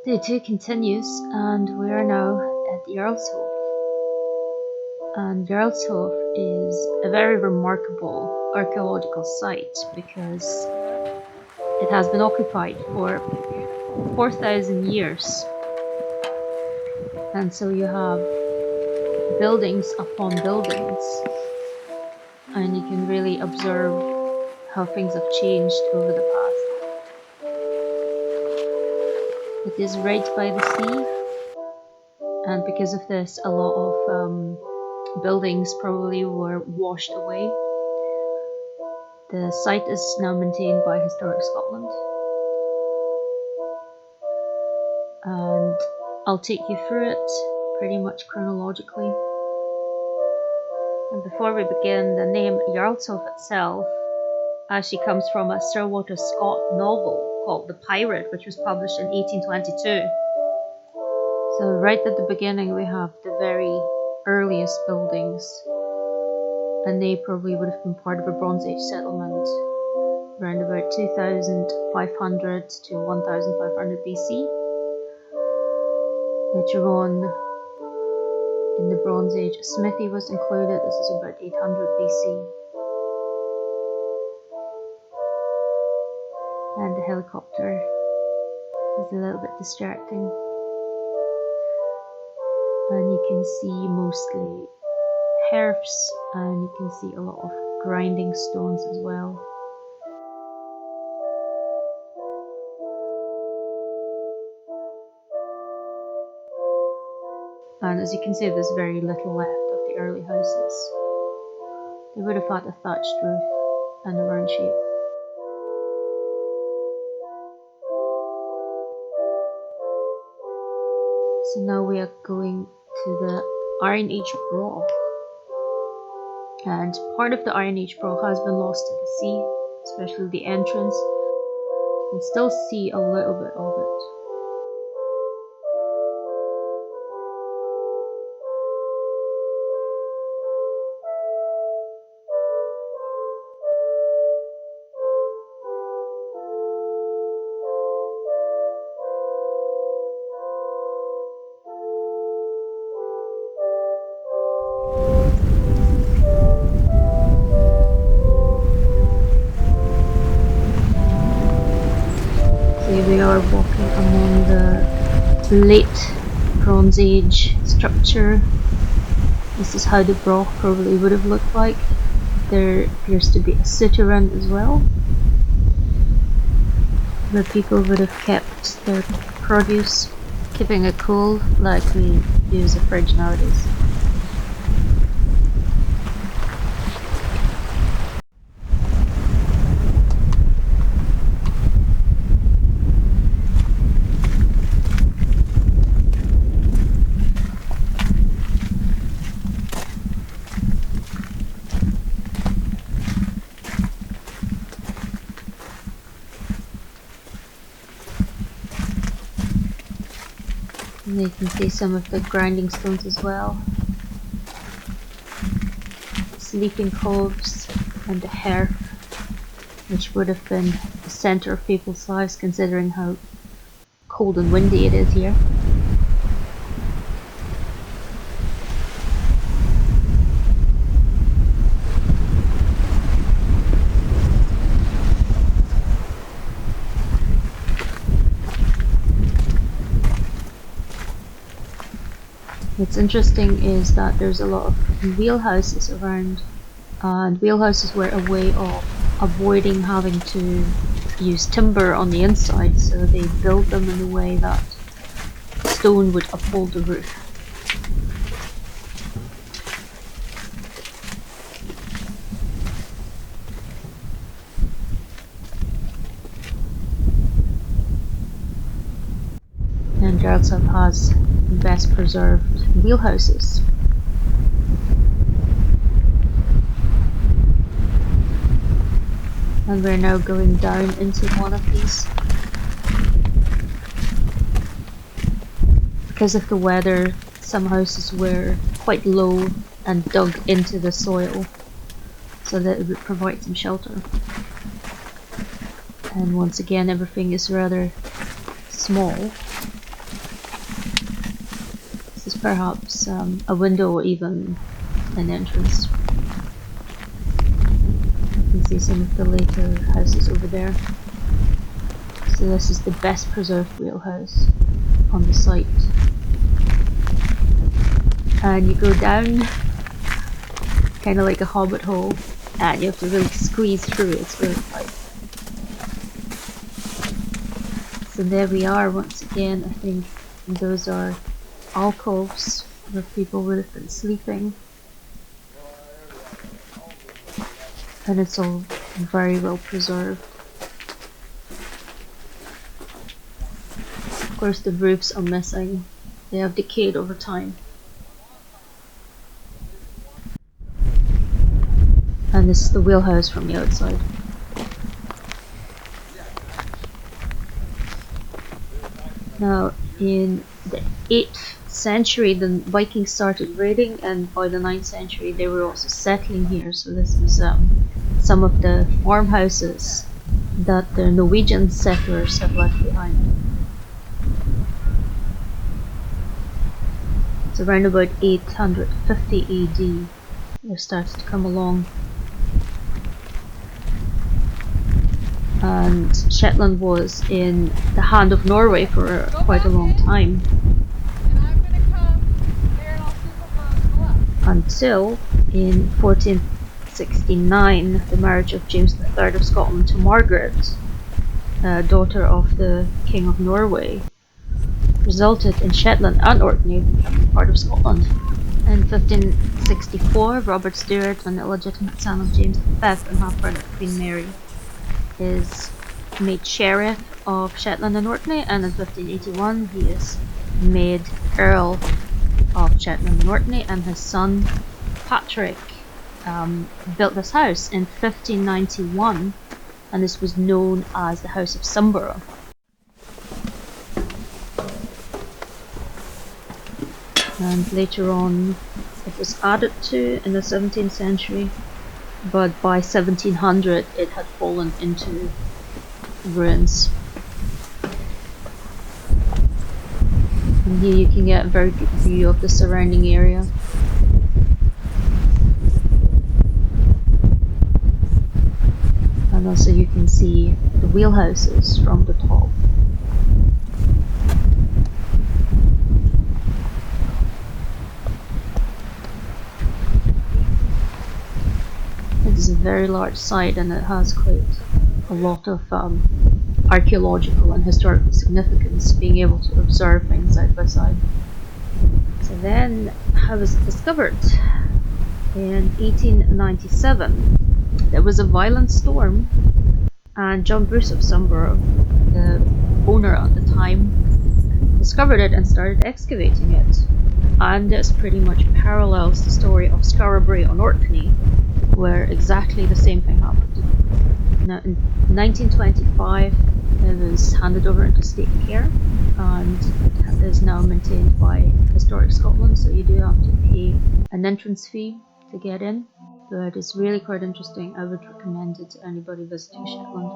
Day 2 continues, and we are now at Jarlshof. And Jarlshof is a very remarkable archaeological site because it has been occupied for 4,000 years. And so you have buildings upon buildings, and you can really observe how things have changed over the past. It is right by the sea, and because of this, a lot of buildings probably were washed away. The site is now maintained by Historic Scotland, and I'll take you through it pretty much chronologically. And before we begin, the name Jarlshof itself actually comes from a Sir Walter Scott novel called The Pirate, which was published in 1822. So right at the beginning we have the very earliest buildings, and they probably would have been part of a Bronze Age settlement around about 2500 to 1500 BC. Later on in the Bronze Age, a smithy was included. This is about 800 BC. And the helicopter is a little bit distracting. And you can see mostly hearths, and you can see a lot of grinding stones as well. And as you can see, there's very little left of the early houses. They would have had a thatched roof and a round shape. So now we are going to the Iron Age broch. And part of the Iron Age broch has been lost to the sea, especially the entrance. You can still see a little bit of it. We are walking among the late Bronze Age structure. This is how the broch probably would have looked like. There appears to be a souterrain as well, where people would have kept their produce, keeping it cool like we use a fridge nowadays. And you can see some of the grinding stones as well. Sleeping coves and the hearth, which would have been the centre of people's lives considering how cold and windy it is here. What's interesting is that there's a lot of wheelhouses around, and wheelhouses were a way of avoiding having to use timber on the inside, so they built them in a way that stone would uphold the roof. And Jarlshof has best preserved wheelhouses. And we're now going down into one of these. Because of the weather, some houses were quite low and dug into the soil so that it would provide some shelter. And once again, everything is rather small. perhaps a window or even an entrance. You can see some of the later houses over there. So this is the best preserved wheelhouse on the site. And you go down kind of like a hobbit hole, and you have to really squeeze through it. It's really tight. So there we are once again. I think those are alcoves where people would have been sleeping, and it's all very well preserved. Of course the roofs are missing, they have decayed over time. And this is the wheelhouse from the outside. Now in the 8th century the Vikings started raiding, and by the 9th century they were also settling here. So this is some of the farmhouses that the Norwegian settlers have left behind. It's around about 850 AD they started to come along. And Shetland was in the hand of Norway for quite a long time. Until in 1469 the marriage of James III of Scotland to Margaret, daughter of the King of Norway, resulted in Shetland and Orkney becoming part of Scotland. In 1564 Robert Stewart, an illegitimate son of James V and half-brother of Queen Mary, is made Sheriff of Shetland and Orkney, and in 1581 he is made Earl of Shetland and Orkney, and his son Patrick built this house in 1591, and this was known as the House of Sumburgh. And later on it was added to in the 17th century, but by 1700 it had fallen into ruins. And here you can get a very good view of the surrounding area. And also you can see the wheelhouses from the top. It is a very large site, and it has quite a lot of archaeological and historical significance, being able to observe things side by side. So then, how was it discovered? In 1897 there was a violent storm, and John Bruce of Sumburgh, the owner at the time, discovered it and started excavating it. And this pretty much parallels the story of Skara Brae on Orkney, where exactly the same thing happened. Now, in 1925 it was handed over into state care, and it is now maintained by Historic Scotland, so you do have to pay an entrance fee to get in, but it's really quite interesting. I would recommend it to anybody visiting Shetland.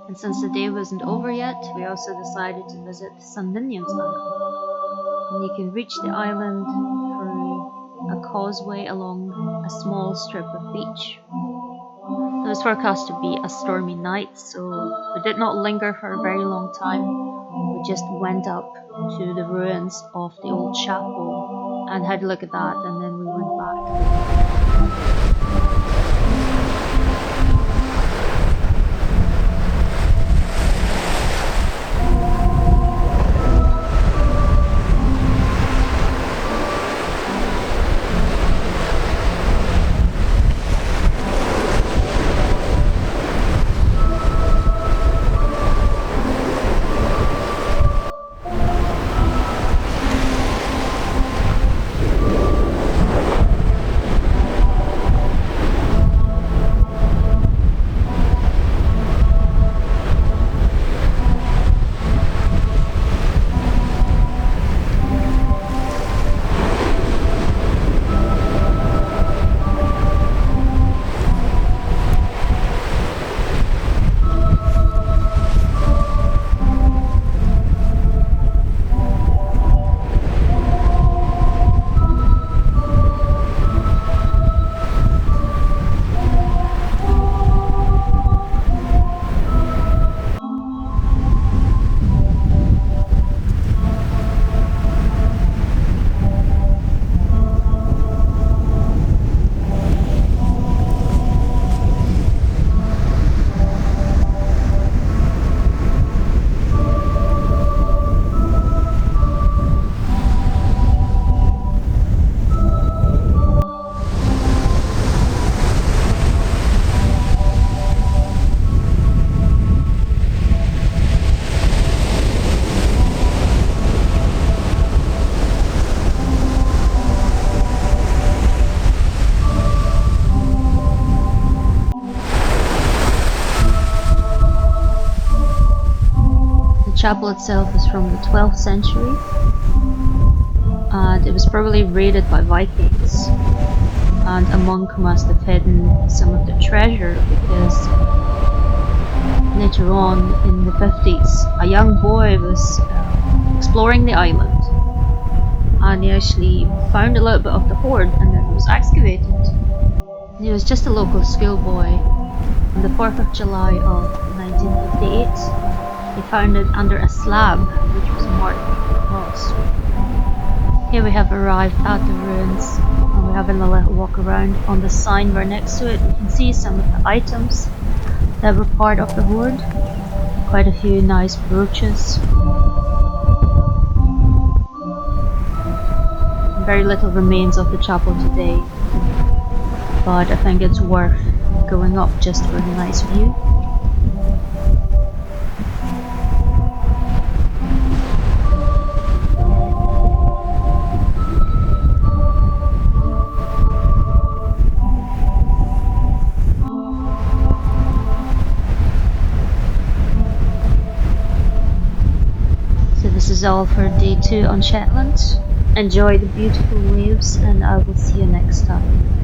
And since the day wasn't over yet, we also decided to visit NINIAN'S Island. And you can reach the island through a causeway along a small strip of beach. It was forecast to be a stormy night, so we did not linger for a very long time. We just went up to the ruins of the old chapel and had a look at that, and then we went back. chapel itself is from the 12th century, and it was probably raided by Vikings, and a monk must have hidden some of the treasure, because later on in the 50s a young boy was exploring the island, and he actually found a little bit of the hoard, and then it was excavated. He was just a local schoolboy. On the 4th of July of 1958, he found it under a slab which was marked with a cross. Here we have arrived at the ruins, and we're having a little walk around. On the sign right next to it, we can see some of the items that were part of the hoard. Quite a few nice brooches. Very little remains of the chapel today, but I think it's worth going up just for the nice view. So this is all for day 2 on Shetland. Enjoy the beautiful waves, and I will see you next time.